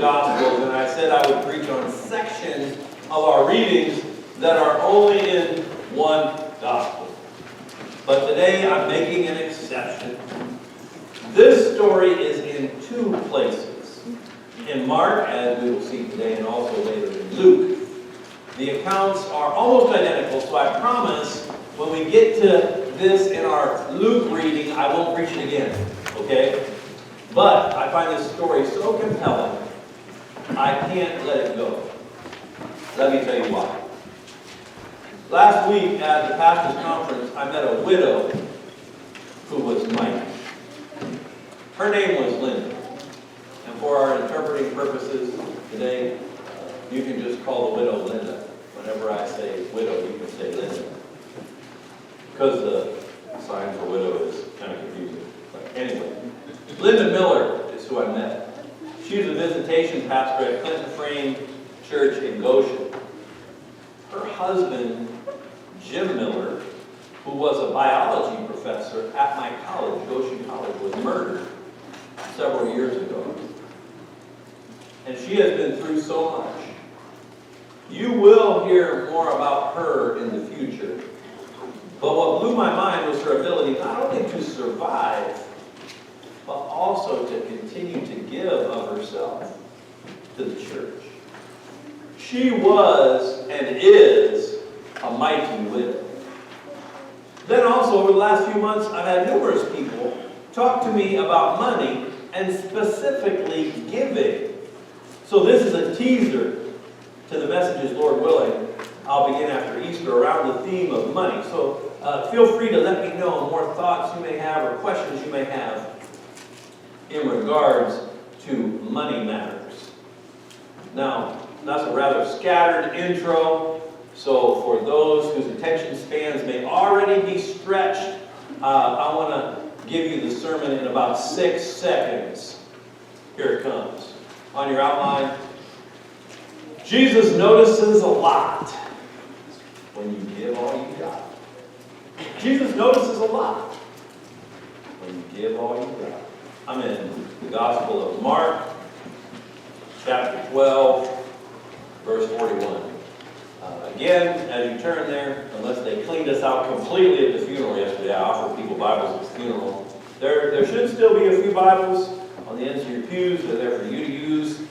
Gospels, and I said I would preach on sections of our readings that are only in one Gospel. But today I'm making an exception. This story is in two places. In Mark, as we will see today, and also later in Luke. The accounts are almost identical, so I promise when we get to this in our Luke reading, I won't preach it again, okay? But I find this story so compelling, I can't let it go. Let me tell you why. Last week at the pastor's conference, I met a widow who was mighty. Her name was Linda. And for our interpreting purposes today, you can just call the widow Linda. Whenever I say widow, you can say Linda. Because the sign for widow is kind of confusing. But anyway, Linda Miller is who I met. She's a visitation pastor at Clinton Frame Church in Goshen. Her husband, Jim Miller, who was a biology professor at my college, Goshen College, was murdered several years ago. And she has been through so much. You will hear more about her in the future. But what blew my mind was her ability not only to survive, but also to continue to give of herself to the church. She was and is a mighty widow. Then also, over the last few months, I've had numerous people talk to me about money and specifically giving. So this is a teaser to the messages, Lord willing. I'll begin after Easter around the theme of money. So feel free to let me know more thoughts you may have or questions you may have in regards to money matters. Now, that's a rather scattered intro. So for those whose attention spans may already be stretched, I want to give you the sermon in about 6 seconds. Here it comes. On your outline, Jesus notices a lot when you give all you got. Jesus notices a lot when you give all you got. I'm in the Gospel of Mark, chapter 12, verse 41. Again, as you turn there, unless they cleaned us out completely at the funeral yesterday, I offered people Bibles at the funeral. There should still be a few Bibles on the ends of your pews. They're there for you to use.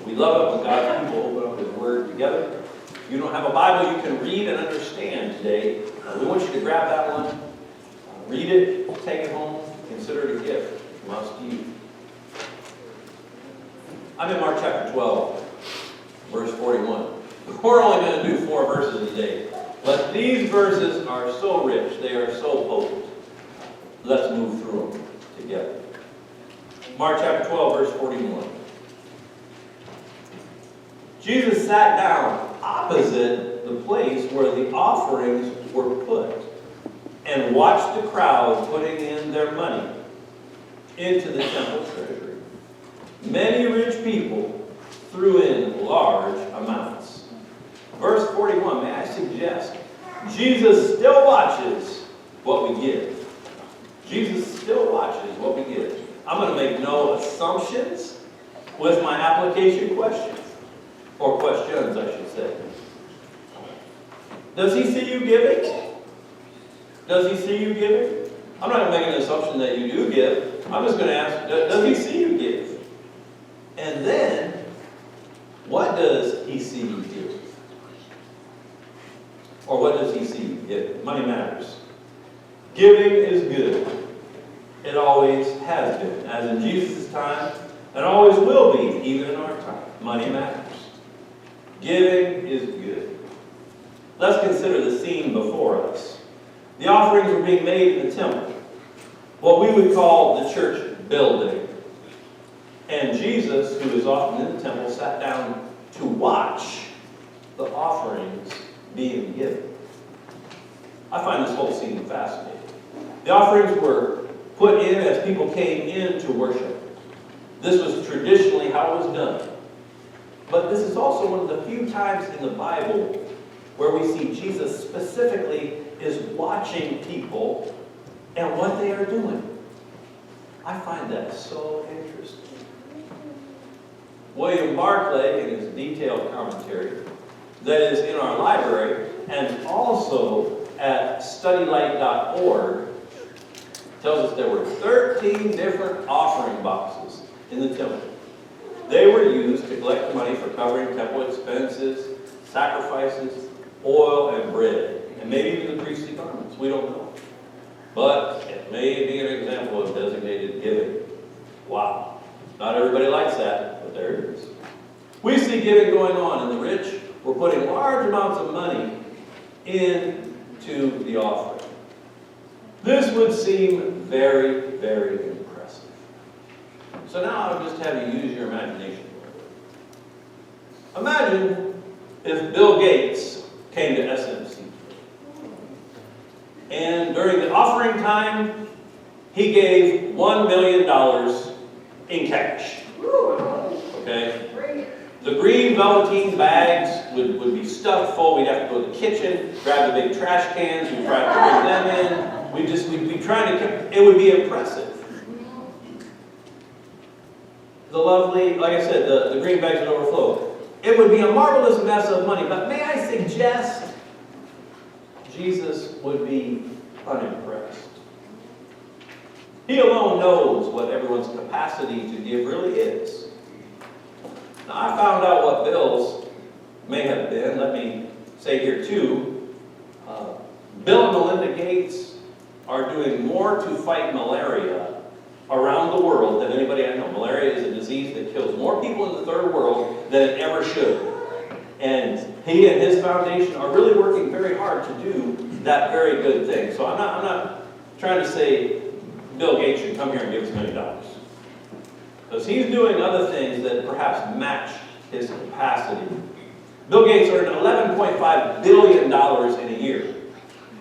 We love it when God's people open up His Word together. If you don't have a Bible you can read and understand today, we want you to grab that one, read it, take it home, consider it a gift from us to you. I'm in Mark chapter 12, verse 41. We're only going to do 4 verses today, but these verses are so rich, they are so potent. Let's move through them together. Mark chapter 12, verse 41. Jesus sat down opposite the place where the offerings were put and watched the crowd putting in their money into the temple treasury. Many rich people threw in large amounts. Verse 41, may I suggest, Jesus still watches what we give. Jesus still watches what we give. I'm going to make no assumptions with my application questions. Or questions, I should say. Does He see you giving? Does He see you giving? I'm not going to make an assumption that you do give. I'm just going to ask, does He see you give? And then, what does He see you give? Or what does He see you give? Money matters. Giving is good. It always has been. As in Jesus' time, and always will be, even in our time. Money matters. Giving is good. Let's consider the scene before us. The offerings were being made in the temple, what we would call the church building. And Jesus, who is often in the temple, sat down to watch the offerings being given. I find this whole scene fascinating. The offerings were put in as people came in to worship. This was traditionally how it was done. But this is also one of the few times in the Bible where we see Jesus specifically is watching people and what they are doing. I find that so interesting. William Barclay, in his detailed commentary, that is in our library, and also at studylight.org, tells us there were 13 different offering boxes in the temple. They were used to collect money for covering temple expenses, sacrifices, oil, and bread, and maybe even the priestly garments. We don't know. But it may be an example of designated giving. Wow. Not everybody likes that, but there it is. We see giving going on, and the rich were putting large amounts of money into the offering. This would seem very, very impressive. So now I'll just have you use your imagination. Imagine if Bill Gates came to SMC. And during the offering time, he gave $1 million in cash. Okay? The green velveteen bags would be stuffed full. We'd have to go to the kitchen, grab the big trash cans, we'd try to bring them in. We'd be trying to, it would be impressive. The lovely, like I said, the green bags would overflow. It would be a marvelous mess of money, but may I suggest Jesus would be unimpressed. He alone knows what everyone's capacity to give really is. Now, I found out what Bill's may have been. Let me say here, too. Bill and Melinda Gates are doing more to fight malaria around the world than anybody I know. Malaria is a disease that kills more people in the third world than it ever should. And he and his foundation are really working very hard to do that very good thing. So I'm not trying to say Bill Gates should come here and give us $1 million. Because he's doing other things that perhaps match his capacity. Bill Gates earned $11.5 billion in a year,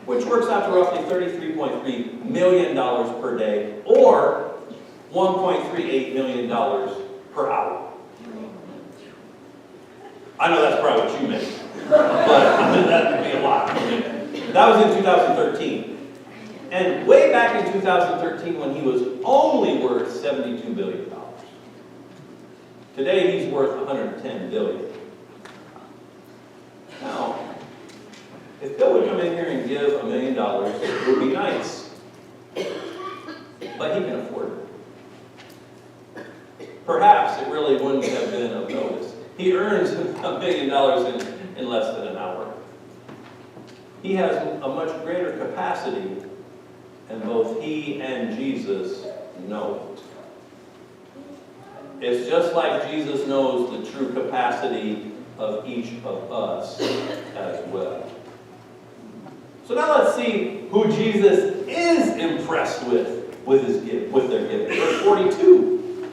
which works out to roughly $33.3 million per day, or $1.38 million per hour. I know that's probably what you make, but that would be a lot. That was in 2013. And way back in 2013, when he was only worth $72 billion. Today, he's worth $110 billion. Now, if Bill would come in here and give $1 million, it would be nice. But he can afford it. Perhaps it really wouldn't have been of notice. He earns $1 million in less than an hour. He has a much greater capacity, and both he and Jesus know it. It's just like Jesus knows the true capacity of each of us as well. So now let's see who Jesus is impressed with their giving. Verse 42.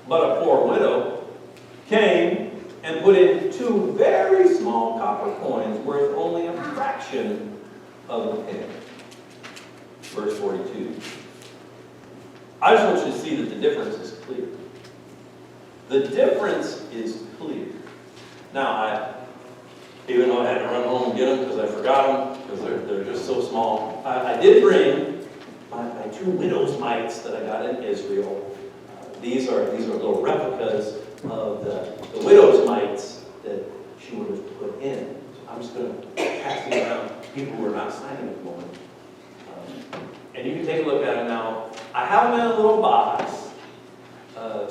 But a poor widow came and put in 2 very small copper coins worth only a fraction of a penny. Verse 42. I just want you to see that the difference is clear. The difference is clear. Now, even though I had to run home and get them because I forgot them, because they're just so small, I did bring my 2 widow's mites that I got in Israel. These are little replicas of the widow's mites that she would have put in. So I'm just going to pass these around to people who are not signing at the moment. And you can take a look at them now. I have them in a little box,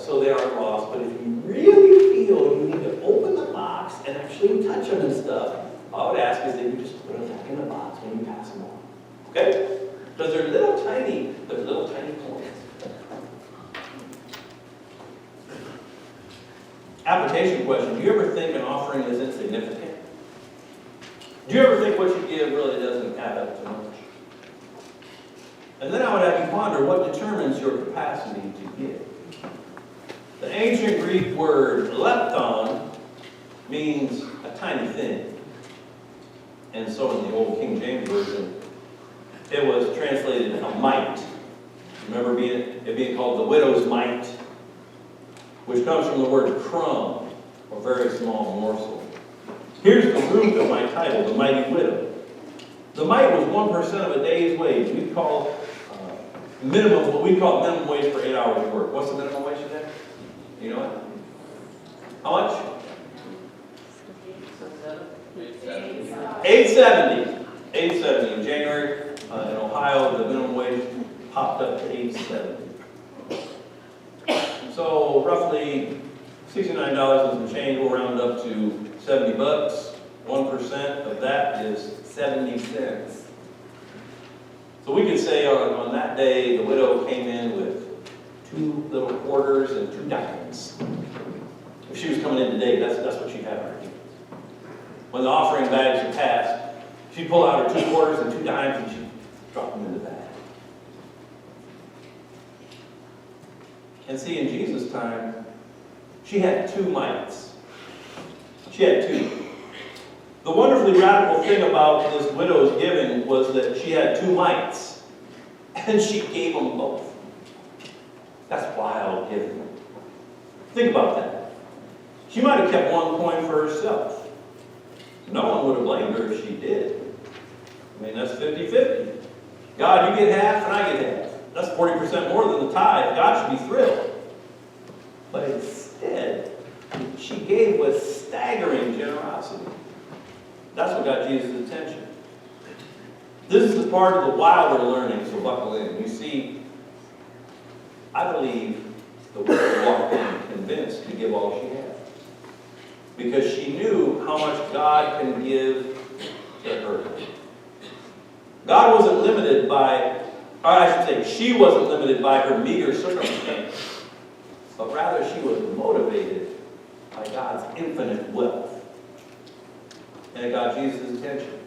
so they aren't lost. But if you really feel you need to open the box and actually touch them and stuff, all I would ask is that you just put them back in the box when you pass them on. Okay? Because they're little tiny coins. Application question. Do you ever think an offering is insignificant? Do you ever think what you give really doesn't add up to much? And then I would have you ponder what determines your capacity to give. The ancient Greek word lepton means a tiny thing. And so in the Old King James Version, it was translated a mite. Remember it being called the widow's mite, which comes from the word crumb, or very small morsel. Here's the root of my title, the mighty widow. The mite was 1% of a day's wage. We call what we call minimum wage for 8 hours of work. What's the minimum wage today? You know it? How much? 870. 870. In January, in Ohio, the minimum wage popped up to 870. So roughly $69 and some change. We'll round up to 70 bucks. 1% of that is 70 cents. So we could say on that day, the widow came in with 2 little quarters and 2 dimes. If she was coming in today, that's what she'd have in her hands. When the offering bags are passed, she'd pull out her 2 quarters and 2 dimes and she'd drop them in the bag. And see, in Jesus' time, she had 2 mites. She had 2. The wonderfully radical thing about this widow's giving was that she had 2 mites, and she gave them both. That's wild giving. Think about that. She might have kept 1 coin for herself. No one would have blamed her if she did. I mean, that's 50-50. God, you get half and I get half. That's 40% more than the tithe. God should be thrilled. But instead, she gave with staggering generosity. That's what got Jesus' attention. This is the part of the wilder learning, so buckle in. You see, I believe the widow walked in convinced to give all she had. Because she knew how much God can give to her. God wasn't limited by, or I should say, she wasn't limited by her meager circumstance, but rather she was motivated by God's infinite wealth. And it got Jesus' attention.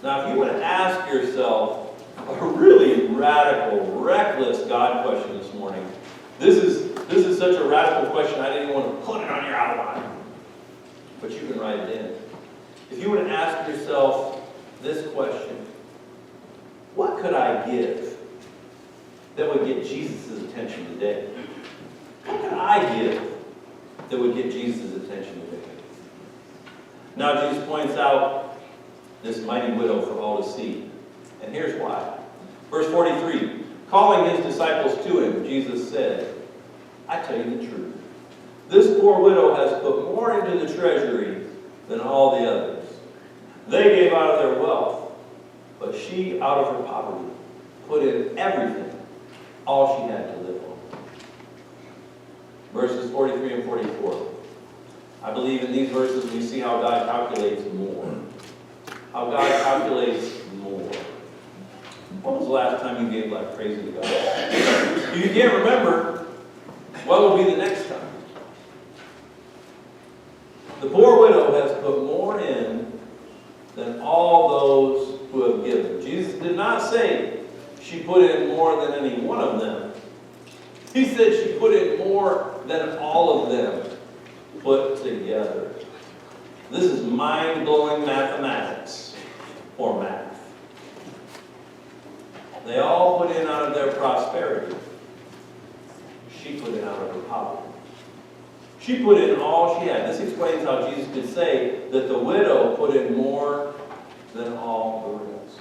Now, if you would ask yourself a really radical, reckless God question this morning, this is such a radical question I didn't want to put it on your outline. But you can write it in. If you were to ask yourself this question, what could I give that would get Jesus' attention today? What could I give that would get Jesus' attention today? Now Jesus points out this mighty widow for all to see. And here's why. Verse 43, calling his disciples to him, Jesus said, I tell you the truth. This poor widow has put more into the treasury than all the others. They gave out of their wealth, but she, out of her poverty, put in everything, all she had to live on. Verses 43 and 44. I believe in these verses we see how God calculates more. How God calculates more. When was the last time you gave like crazy to God? If you can't remember, what will be the next time? The poor widow has put more in than all those who have given. Jesus did not say she put in more than any one of them. He said she put in more than all of them put together. This is mind-blowing mathematics, or math. They all put in out of their prosperity. She put in out of her poverty. She put in all she had. This explains how Jesus could say that the widow put in more than all the rest.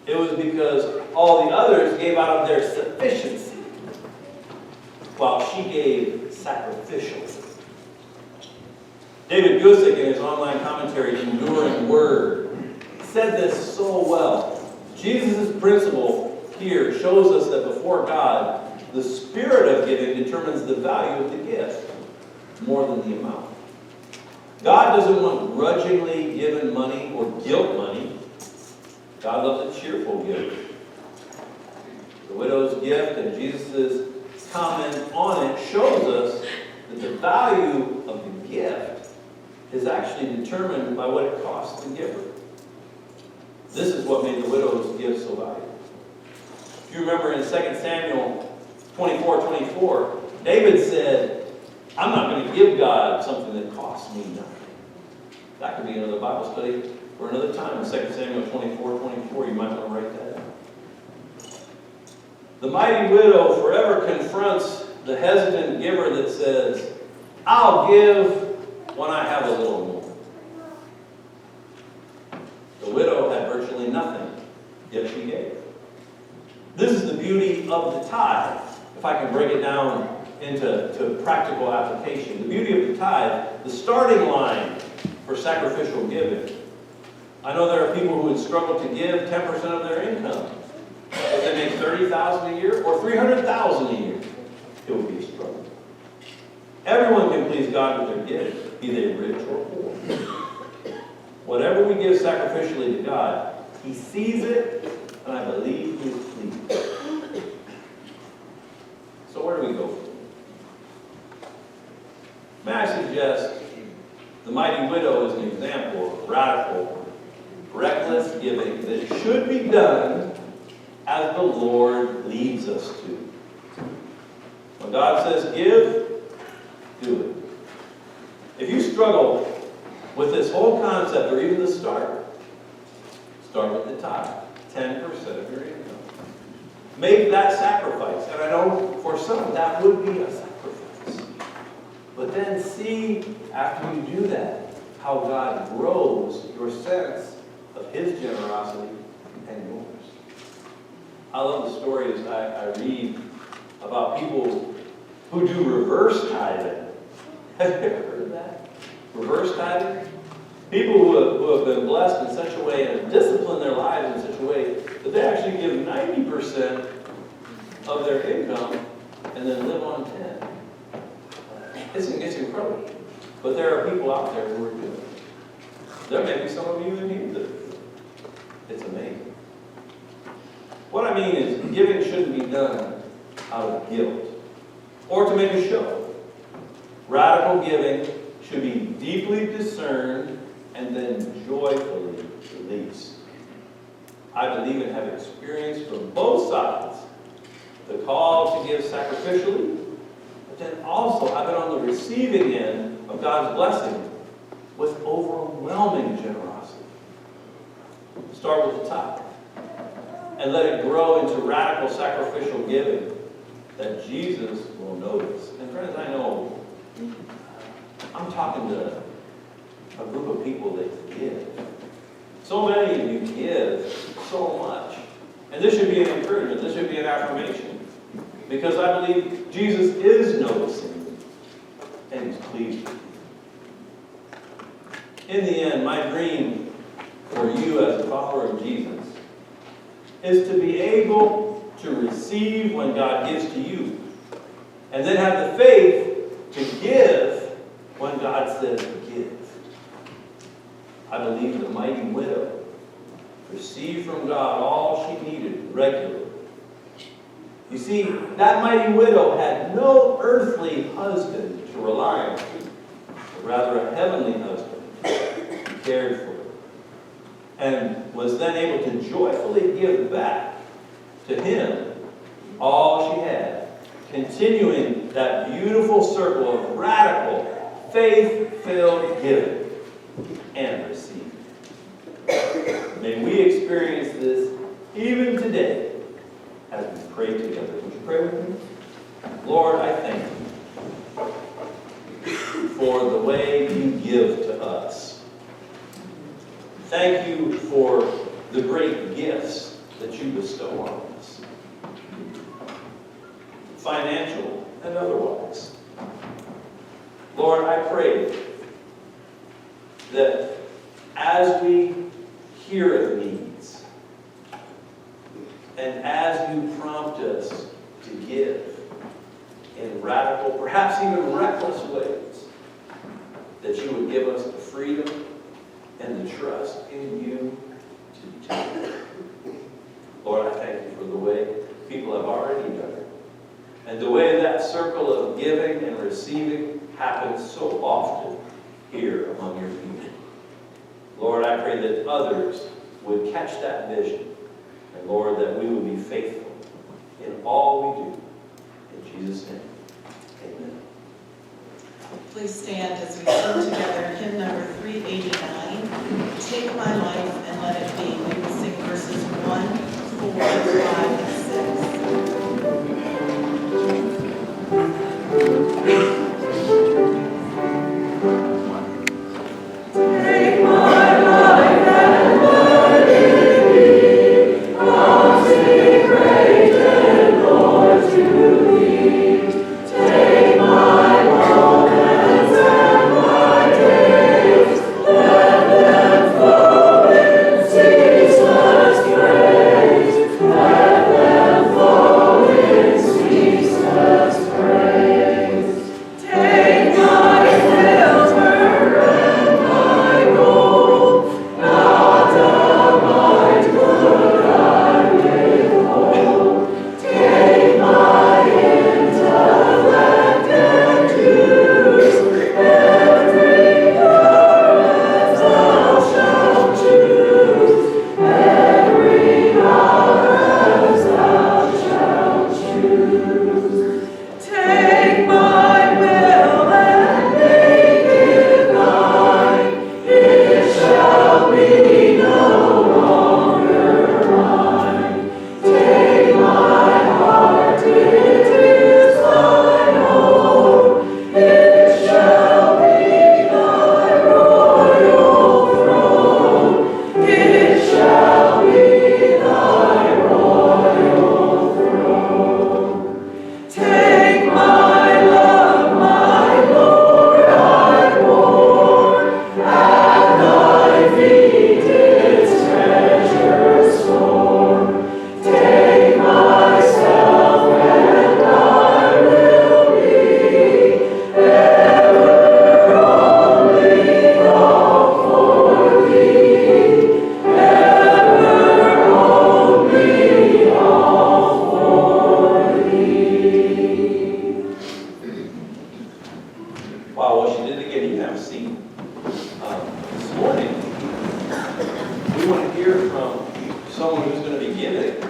It was because all the others gave out of their sufficiency, while she gave sacrificially. David Gusick, in his online commentary, Enduring Word, said this so well. Jesus' principle here shows us that before God, the spirit of giving determines the value of the gift more than the amount. God doesn't want grudgingly given money or guilt money. God loves a cheerful giver. The widow's gift and Jesus' comment on it shows us that the value of the gift is actually determined by what it costs the giver. This is what made the widow's gift so valuable. If you remember in 2 Samuel 24:24, David said, I'm not going to give God something that costs me nothing. That could be another Bible study for another time. In 2 Samuel 24:24, you might want to write that down. The mighty widow forever confronts the hesitant giver that says, I'll give when I have a little more. The widow had virtually nothing, yet she gave. This is the beauty of the tithe. If I can break it down into practical application. The beauty of the tithe, the starting line for sacrificial giving. I know there are people who would struggle to give 10% of their income. If they make $30,000 a year or $300,000 a year, it would be a struggle. Everyone can please God with their giving, be they rich or poor. Whatever we give sacrificially to God, He sees it, and I believe He is pleased. So where do we go from here? May I suggest the mighty widow is an example of radical, reckless giving that should be done as the Lord leads us to. When God says give, do it. If you struggle with this whole concept, or even the start with the tithe, 10% of your income. Make that sacrifice. And I know for some that would be a sacrifice. But then see, after you do that, how God grows your sense of His generosity and yours. I love the stories I read about people who do reverse tithing. Have you ever heard of that? Reverse tithing? People who have been blessed in such a way and disciplined their lives in such a way that they actually give 90% of their income and then live on 10. It's incredible. But there are people out there who are doing it. There may be some of you in here that it's amazing. What I mean is, giving shouldn't be done out of guilt or to make a show. Radical giving should be deeply discerned and then joyfully released. I believe and have experienced from both sides the call to give sacrificially, but then also I've been on the receiving end of God's blessing with overwhelming generosity. Start with the tithe and let it grow into radical sacrificial giving that Jesus will notice. And friends, I know I'm talking to a group of people that give. So many of you give so much. And this should be an encouragement. This should be an affirmation. Because I believe Jesus is noticing and He's pleased with you. In the end, my dream for you as a follower of Jesus is to be able to receive when God gives to you. And then have the faith to give when God says to give. I believe the mighty widow received from God all she needed regularly. You see, that mighty widow had no earthly husband to rely on, but rather a heavenly husband who cared for her, and was then able to joyfully give back to him all she had, continuing that beautiful circle of radical, faith-filled giving and receiving. May we experience this even today as we pray together. Would you pray with me? Lord, I thank you for the way you give to us. Thank you for the great gifts that you bestow on us, financial and otherwise. Lord, I pray that as we hear of needs, and as you prompt us to give in radical, perhaps even reckless ways, that you would give us the freedom and the trust in you to do it. Lord, I thank you for the way people have already done it, and the way that circle of giving and receiving happens so often here among your people. Lord, I pray that others would catch that vision. And Lord, that we would be faithful in all we do. In Jesus' name, amen. Please stand as we sing together hymn number 389, Take My Life and Let It Be. We will sing verses 1, 4, 5, and 6. Take Wow, what she did again, you have a seat. This morning, we want to hear from someone who's going to be giving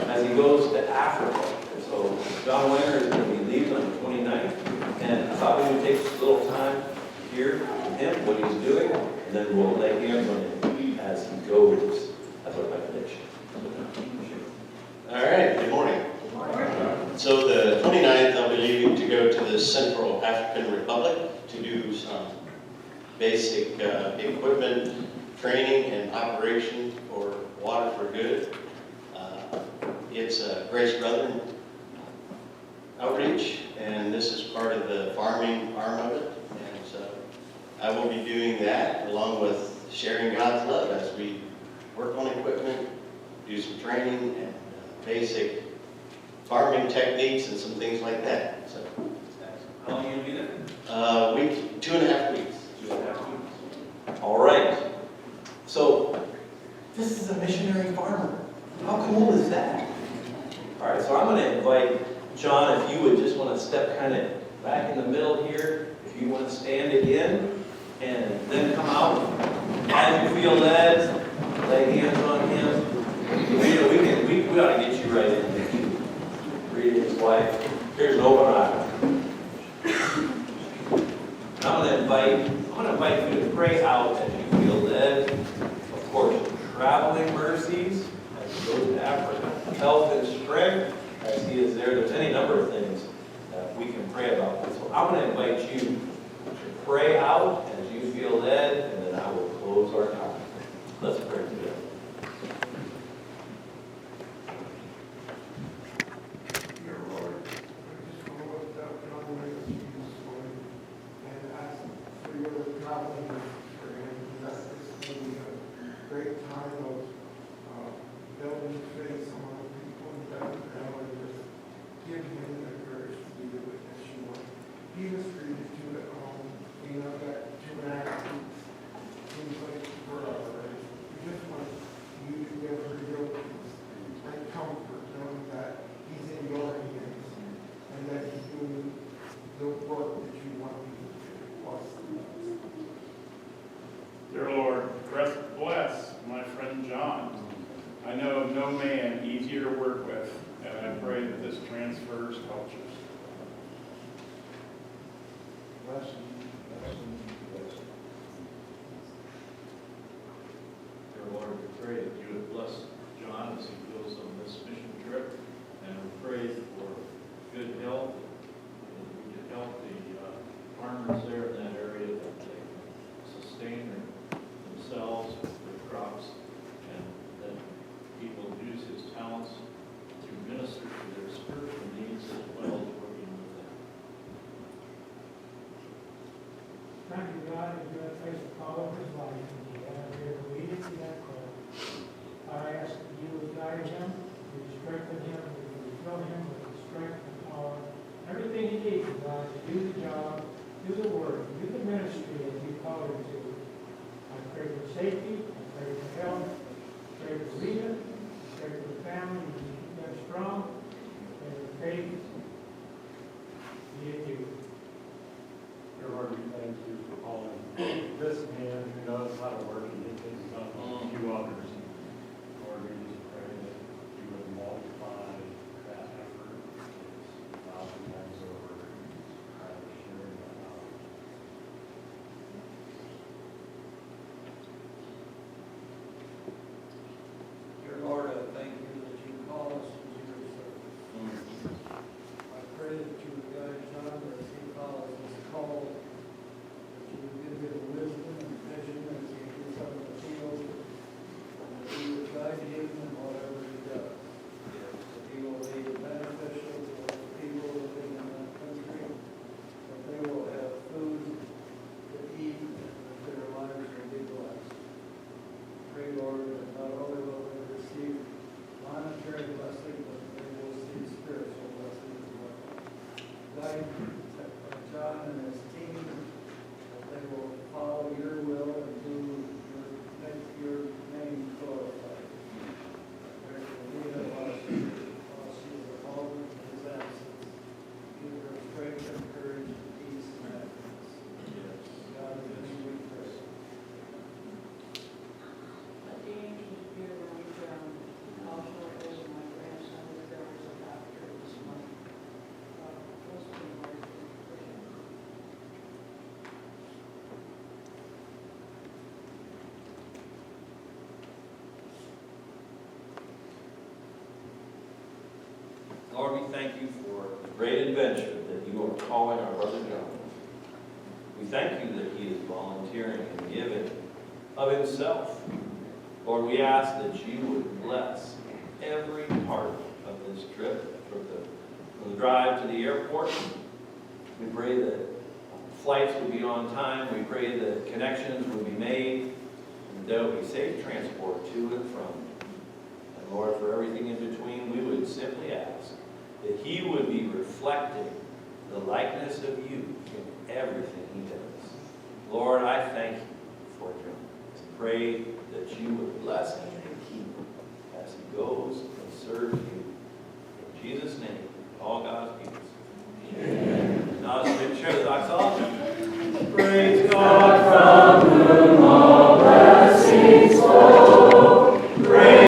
as he goes to Africa. And so John Weiner is going to be leaving on the 29th, and I thought we would take just a little time to hear from him, what he's doing, and then we'll lay hands on him as he goes. That's what my prediction. All right, good morning. So the 29th, I'll be leaving to go to the Central African Republic to do some basic equipment training and operation for Water for Good. It's a Grace Brethren outreach, and this is part of the farming arm of it. And so I will be doing that along with sharing God's love as we work on equipment, do some training and basic farming techniques and some things like that. So, How long are you going to be there? week, 2.5 weeks. 2.5 weeks. All right. So, this is a missionary farmer. How cool is that? All right, so I'm going to invite John, if you would just want to step kind of back in the middle here, if you want to stand again, and then come out. As you feel led, lay hands on him. We ought to get you right in there. Rita, his wife. Here's an open eye. I'm going to invite you to pray out as you feel led. Of course, traveling mercies as you go to Africa, health and strength as he is there. There's any number of things that we can pray about. So I'm going to invite you to pray out as you feel led, and then I will close our time. Let's pray together. Dear Lord, I just want to lift up John Weiner to you this morning and ask for your traveling for him. That this will be a great time of building faith among the people and that and just give him the courage to be the witness you want. He was free to do it at home. We know that 2.5 weeks seems like forever. Right? We just want you to give her your peace and comfort, knowing that he's in your hands and that he's doing the work that you want him to do. Dear Lord, bless my friend John. I know of no man easier to work with, and I pray that this transfers cultures. Bless him, bless him, bless him. Dear Lord, we pray that you would bless John as he goes on this mission trip, and we pray for good health, and we can help the farmers there in that area that they can sustain themselves, their crops, and that he will use his talents to minister to their spiritual needs as well as working with them. Thank you, God, that you have placed a call over his life, and you have been obedient to that call. I ask that you would guide him, you would strengthen him, you would fill him with the strength and power, everything he needs, God, to do the job, do the work, do the ministry that you called him to. I pray for safety, I pray for health, I pray for Rita, I pray for the family, you keep them strong, and their faith be in you. Dear Lord, we thank you for calling this man who knows how to work and get things done with a few others. Lord, we just pray that you would multiply that effort 1,000 times over. Sharing that knowledge. great adventure that you are calling our brother John. We thank you that he is volunteering and giving of himself. Lord, we ask that you would bless every part of this trip, from the drive to the airport. We pray that flights would be on time. We pray that connections would be made, and there will be safe transport to and from. And Lord, for everything in between, we would simply ask that he would be reflecting the likeness of you in everything he does. Lord, I thank you for John. I pray that you would bless him and keep him as he goes and serves you. In Jesus' name, all God's people. Amen. Now let's share the doxology. Praise